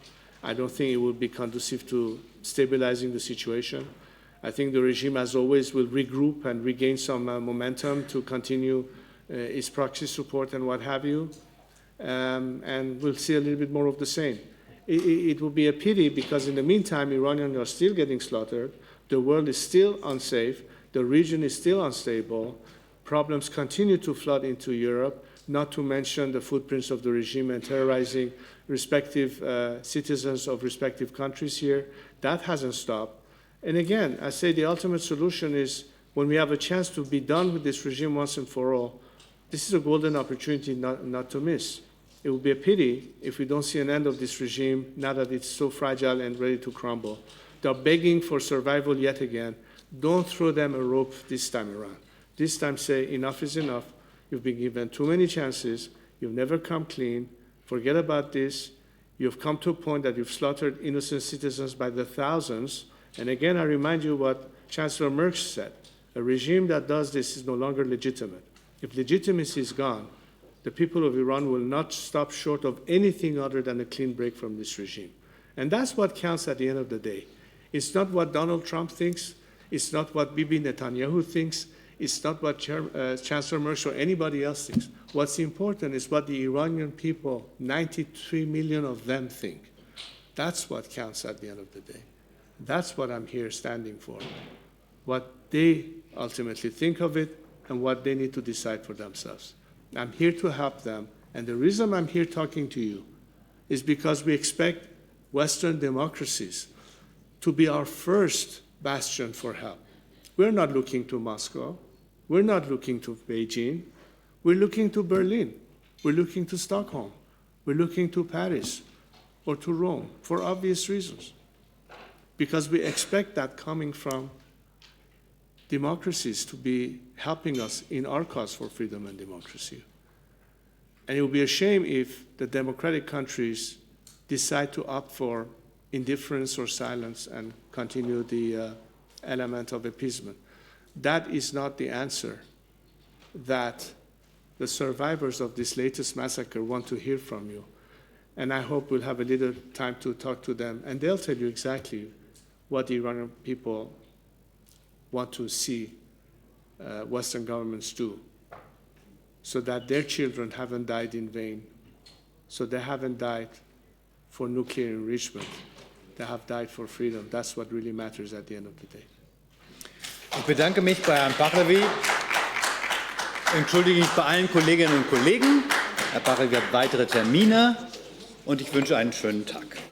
I don't think it will be conducive to stabilizing the situation. I think the regime, as always, will regroup and regain some momentum to continue its proxy support and what have you, and we'll see a little bit more of the same. It will be a pity because in the meantime, Iranians are still getting slaughtered, the world is still unsafe, the region is still unstable, problems continue to flood into Europe, not to mention the footprints of the regime and terrorizing respective citizens of respective countries here. That hasn't stopped. And again, I say the ultimate solution is when we have a chance to be done with this regime once and for all, this is a golden opportunity not to miss. It would be a pity if we don't see an end of this regime now that it's so fragile and ready to crumble. They're begging for survival yet again. Don't throw them a rope this time around. This time say enough is enough. You've been given too many chances. You've never come clean. Forget about this. You've come to a point that you've slaughtered innocent citizens by the thousands. And again, I remind you what Chancellor Merkel said. A regime that does this is no longer legitimate. If legitimacy is gone, the people of Iran will not stop short of anything other than a clean break from this regime. And that's what counts at the end of the day. It's not what Donald Trump thinks. It's not what Bibi Netanyahu thinks. It's not what Chancellor Merkel or anybody else thinks. What's important is what the Iranian people, 93 million of them, think. That's what counts at the end of the day. That's what I'm here standing for. What they ultimately think of it and what they need to decide for themselves. I'm here to help them. And the reason I'm here talking to you is because we expect Western democracies to be our first bastion for help. We're not looking to Moscow. We're not looking to Beijing. We're looking to Berlin. We're looking to Stockholm. We're looking to Paris or to Rome for obvious reasons. Because we expect that coming from democracies to be helping us in our cause for freedom and democracy. And it would be a shame if the democratic countries decide to opt for indifference or silence and continue the element of appeasement. That is not the answer that the survivors of this latest massacre want to hear from you. And I hope we'll have a little time to talk to them, and they'll tell you exactly what the Iranian people want to see Western governments do, so that their children haven't died in vain, so they haven't died for nuclear enrichment, they have died for freedom. That's what really matters at the end of the day. Ich bedanke mich bei Herrn Pahlavi, entschuldige mich bei allen Kolleginnen und Kollegen. Herr Pahlavi hat weitere Termine und ich wünsche einen schönen Tag.